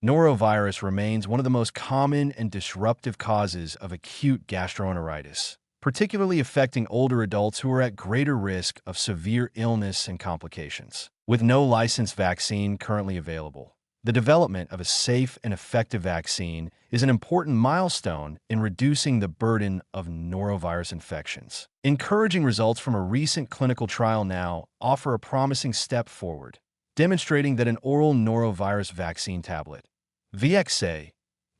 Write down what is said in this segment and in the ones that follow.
Norovirus remains one of the most common and disruptive causes of acute gastroenteritis, particularly affecting older adults who are at greater risk of severe illness and complications. With no licensed vaccine currently available, the development of a safe and effective vaccine is an important milestone in reducing the burden of norovirus infections. Encouraging results from a recent clinical trial now offer a promising step forward, demonstrating that an oral norovirus vaccine tablet, VXA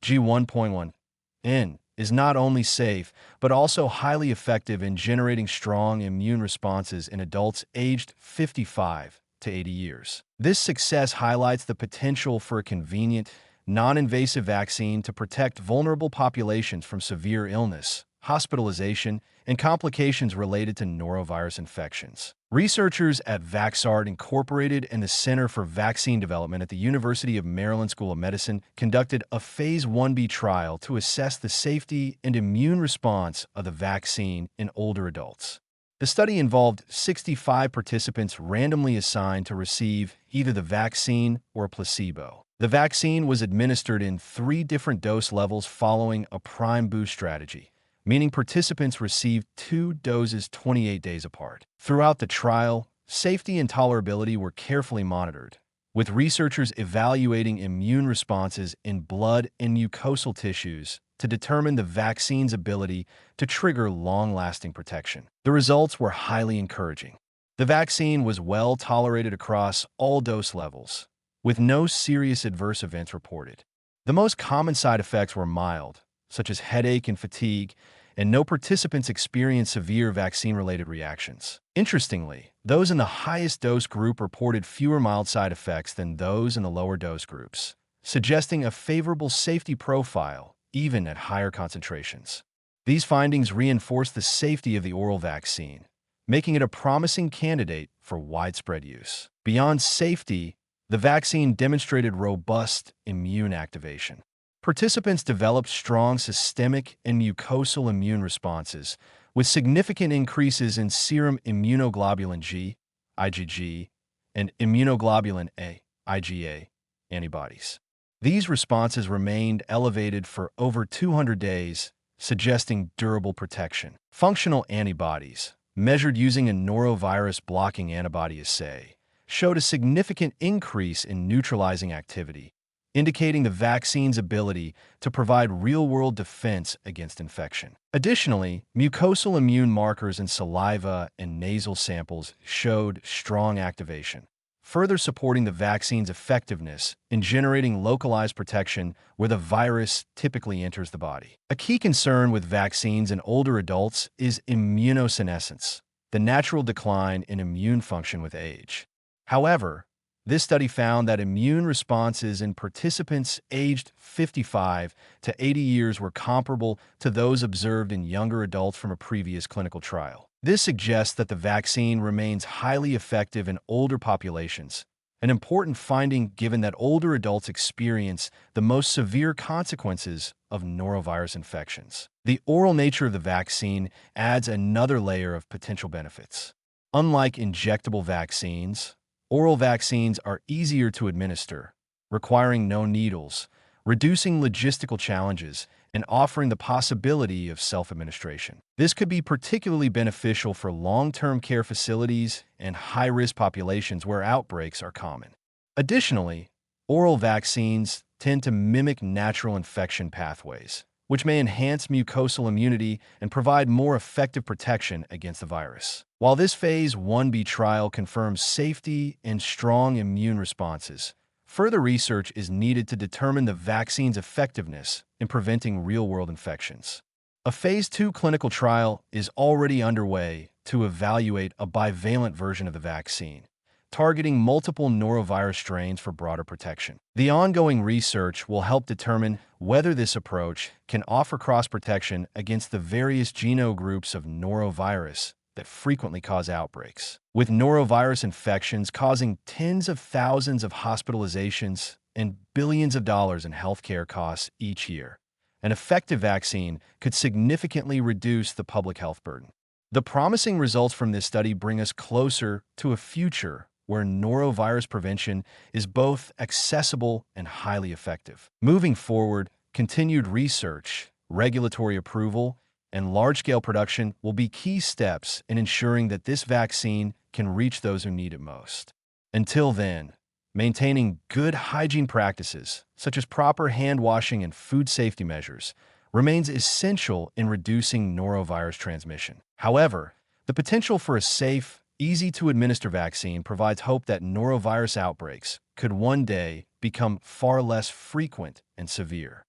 G1.1N, is not only safe, but also highly effective in generating strong immune responses in adults aged 55 to 80 years. This success highlights the potential for a convenient, non-invasive vaccine to protect vulnerable populations from severe illness, hospitalization, and complications related to norovirus infections. Researchers at Vaxart Incorporated and the Center for Vaccine Development at the University of Maryland School of Medicine conducted a Phase 1b trial to assess the safety and immune response of the vaccine in older adults. The study involved 65 participants randomly assigned to receive either the vaccine or a placebo. The vaccine was administered in 3 different dose levels following a prime boost strategy, meaning participants received 2 doses 28 days apart. Throughout the trial, safety and tolerability were carefully monitored, with researchers evaluating immune responses in blood and mucosal tissues to determine the vaccine's ability to trigger long-lasting protection. The results were highly encouraging. The vaccine was well tolerated across all dose levels, with no serious adverse events reported. The most common side effects were mild, such as headache and fatigue, and no participants experienced severe vaccine-related reactions. Interestingly, those in the highest dose group reported fewer mild side effects than those in the lower dose groups, suggesting a favorable safety profile even at higher concentrations. These findings reinforce the safety of the oral vaccine, making it a promising candidate for widespread use. Beyond safety, the vaccine demonstrated robust immune activation. Participants developed strong systemic and mucosal immune responses, with significant increases in serum immunoglobulin G, IgG, and immunoglobulin A, IgA, antibodies. These responses remained elevated for over 200 days, suggesting durable protection. Functional antibodies, measured using a norovirus blocking antibody assay, showed a significant increase in neutralizing activity, indicating the vaccine's ability to provide real-world defense against infection. Additionally, mucosal immune markers in saliva and nasal samples showed strong activation, further supporting the vaccine's effectiveness in generating localized protection where the virus typically enters the body. A key concern with vaccines in older adults is immunosenescence, the natural decline in immune function with age. However, this study found that immune responses in participants aged 55 to 80 years were comparable to those observed in younger adults from a previous clinical trial. This suggests that the vaccine remains highly effective in older populations, an important finding given that older adults experience the most severe consequences of norovirus infections. The oral nature of the vaccine adds another layer of potential benefits. Unlike injectable vaccines, oral vaccines are easier to administer, requiring no needles, reducing logistical challenges, and offering the possibility of self-administration. This could be particularly beneficial for long-term care facilities and high-risk populations where outbreaks are common. Additionally, oral vaccines tend to mimic natural infection pathways, which may enhance mucosal immunity and provide more effective protection against the virus. While this Phase 1b trial confirms safety and strong immune responses, further research is needed to determine the vaccine's effectiveness in preventing real-world infections. A Phase 2 clinical trial is already underway to evaluate a bivalent version of the vaccine, targeting multiple norovirus strains for broader protection. The ongoing research will help determine whether this approach can offer cross-protection against the various genogroups of norovirus that frequently cause outbreaks. With norovirus infections causing tens of thousands of hospitalizations and billions of dollars in healthcare costs each year, an effective vaccine could significantly reduce the public health burden. The promising results from this study bring us closer to a future where norovirus prevention is both accessible and highly effective. Moving forward, continued research, regulatory approval, and large-scale production will be key steps in ensuring that this vaccine can reach those who need it most. Until then, maintaining good hygiene practices, such as proper hand washing and food safety measures, remains essential in reducing norovirus transmission. However, the potential for a safe, easy-to-administer vaccine provides hope that norovirus outbreaks could one day become far less frequent and severe.